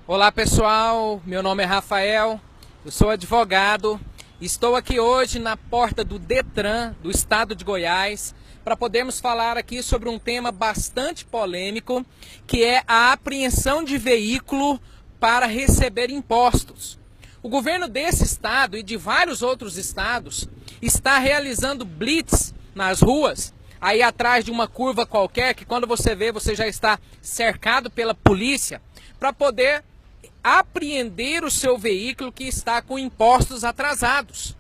Olá pessoal, meu nome é Rafael, eu sou advogado, estou aqui hoje na porta do Detran do estado de Goiás para podermos falar aqui sobre um tema bastante polêmico, que é a apreensão de veículo para receber impostos. O governo desse estado e de vários outros estados está realizando blitz nas ruas, aí atrás de uma curva qualquer, que quando você vê, você já está cercado pela polícia, para poder apreender o seu veículo que está com impostos atrasados.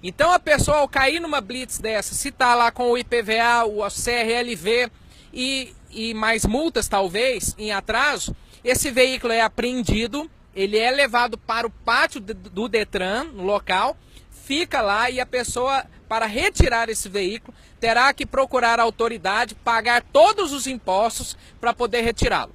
Então a pessoa, ao cair numa blitz dessa, se está lá com o IPVA, o CRLV e mais multas talvez em atraso, esse veículo é apreendido, ele é levado para o pátio do Detran, no local, fica lá e a pessoa, para retirar esse veículo, terá que procurar a autoridade, pagar todos os impostos para poder retirá-lo.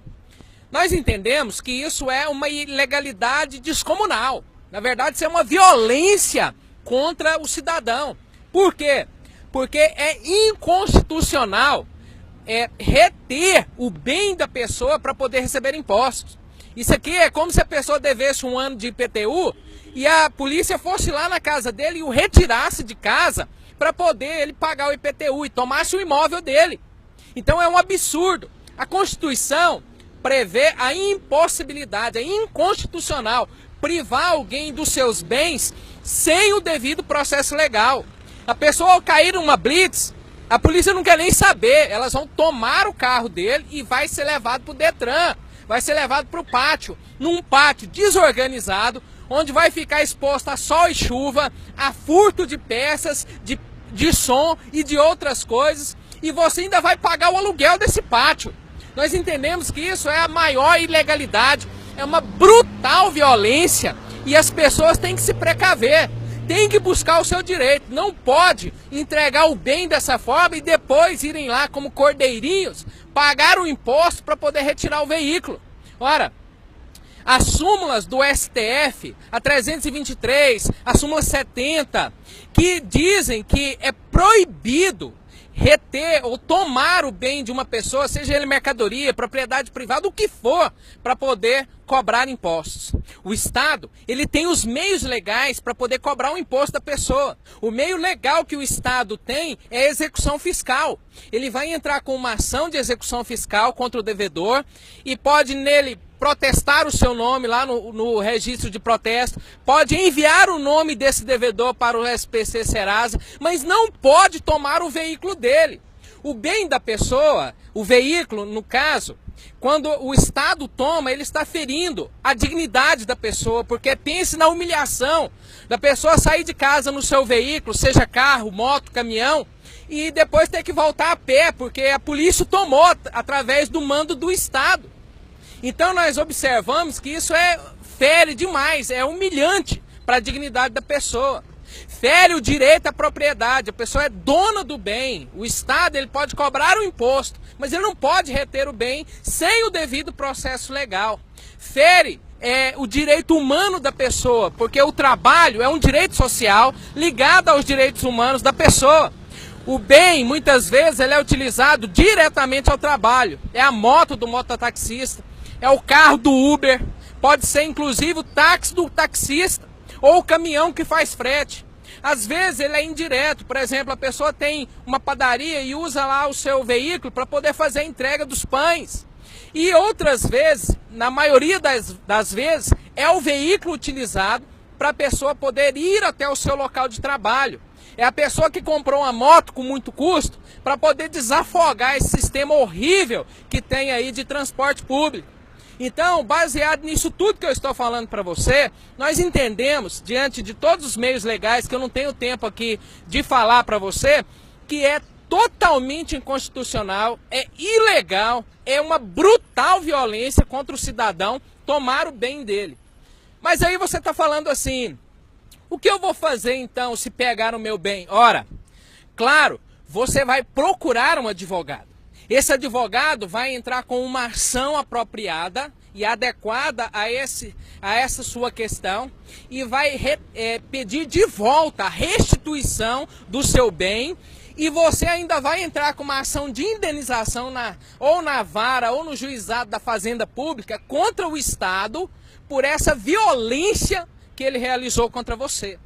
Nós entendemos que isso é uma ilegalidade descomunal. Na verdade, isso é uma violência contra o cidadão. Por quê? Porque é inconstitucional reter o bem da pessoa para poder receber impostos. Isso aqui é como se a pessoa devesse um ano de IPTU e a polícia fosse lá na casa dele e o retirasse de casa para poder ele pagar o IPTU e tomasse o imóvel dele. Então é um absurdo. A Constituição prevê a impossibilidade, é inconstitucional privar alguém dos seus bens sem o devido processo legal. A pessoa, ao cair numa blitz, a polícia não quer nem saber, elas vão tomar o carro dele e vai ser levado para o Detran, vai ser levado para o pátio, num pátio desorganizado, onde vai ficar exposto a sol e chuva, a furto de peças, de som e de outras coisas, e você ainda vai pagar o aluguel desse pátio. Nós entendemos que isso é a maior ilegalidade, é uma brutal violência e as pessoas têm que se precaver, têm que buscar o seu direito. Não pode entregar o bem dessa forma e depois irem lá como cordeirinhos pagar o imposto para poder retirar o veículo. Ora, as súmulas do STF, a 323, a súmula 70, que dizem que é proibido reter ou tomar o bem de uma pessoa, seja ele mercadoria, propriedade privada, o que for, para poder cobrar impostos. O Estado, ele tem os meios legais para poder cobrar o imposto da pessoa. O meio legal que o Estado tem é a execução fiscal. Ele vai entrar com uma ação de execução fiscal contra o devedor e pode nele protestar o seu nome lá no registro de protesto, pode enviar o nome desse devedor para o SPC Serasa, mas não pode tomar o veículo dele. O bem da pessoa, o veículo, no caso, quando o Estado toma, ele está ferindo a dignidade da pessoa, porque pense na humilhação da pessoa sair de casa no seu veículo, seja carro, moto, caminhão, e depois ter que voltar a pé, porque a polícia tomou através do mando do Estado. Então nós observamos que isso fere demais, é humilhante para a dignidade da pessoa. Fere o direito à propriedade, a pessoa é dona do bem. O Estado ele pode cobrar o imposto, mas ele não pode reter o bem sem o devido processo legal. Fere o direito humano da pessoa, porque o trabalho é um direito social ligado aos direitos humanos da pessoa. O bem, muitas vezes, ele é utilizado diretamente ao trabalho. É a moto do mototaxista, é o carro do Uber, pode ser inclusive o táxi do taxista ou o caminhão que faz frete. Às vezes ele é indireto, por exemplo, a pessoa tem uma padaria e usa lá o seu veículo para poder fazer a entrega dos pães. E outras vezes, na maioria das vezes, é o veículo utilizado para a pessoa poder ir até o seu local de trabalho. É a pessoa que comprou uma moto com muito custo para poder desafogar esse sistema horrível que tem aí de transporte público. Então, baseado nisso tudo que eu estou falando para você, nós entendemos, diante de todos os meios legais, que eu não tenho tempo aqui de falar para você, que é totalmente inconstitucional, é ilegal, é uma brutal violência contra o cidadão tomar o bem dele. Mas aí você está falando assim, o que eu vou fazer então se pegar o meu bem? Ora, claro, você vai procurar um advogado. Esse advogado vai entrar com uma ação apropriada e adequada a essa sua questão e vai pedir de volta a restituição do seu bem e você ainda vai entrar com uma ação de indenização ou na vara ou no juizado da Fazenda Pública contra o Estado por essa violência que ele realizou contra você.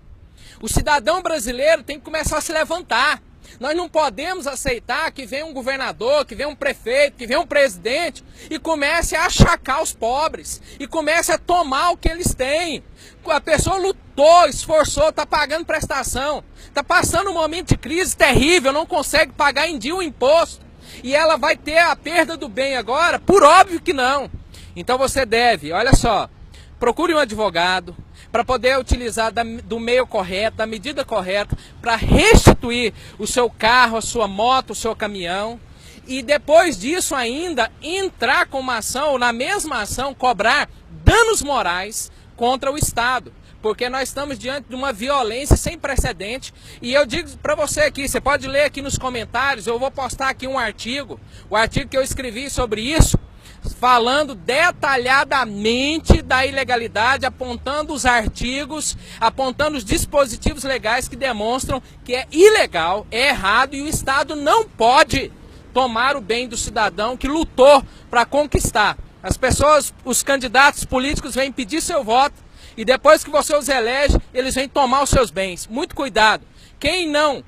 O cidadão brasileiro tem que começar a se levantar. Nós não podemos aceitar que venha um governador, que venha um prefeito, que venha um presidente e comece a achacar os pobres e comece a tomar o que eles têm. A pessoa lutou, esforçou, está pagando prestação, está passando um momento de crise terrível, não consegue pagar em dia o imposto e ela vai ter a perda do bem agora? Por óbvio que não. Então você deve, olha só, procure um advogado para poder utilizar do meio correto, da medida correta, para restituir o seu carro, a sua moto, o seu caminhão. E depois disso ainda entrar com uma ação, ou na mesma ação, cobrar danos morais contra o Estado. Porque nós estamos diante de uma violência sem precedente. E eu digo para você aqui, você pode ler aqui nos comentários, eu vou postar aqui um artigo, o artigo que eu escrevi sobre isso, falando detalhadamente da ilegalidade, apontando os artigos, apontando os dispositivos legais que demonstram que é ilegal, é errado e o Estado não pode tomar o bem do cidadão que lutou para conquistar. As pessoas, os candidatos políticos vêm pedir seu voto e depois que você os elege, eles vêm tomar os seus bens. Muito cuidado. Quem não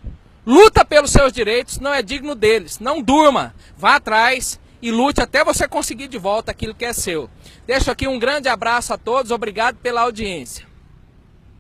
luta pelos seus direitos não é digno deles. Não durma, vá atrás e lute até você conseguir de volta aquilo que é seu. Deixo aqui um grande abraço a todos, obrigado pela audiência.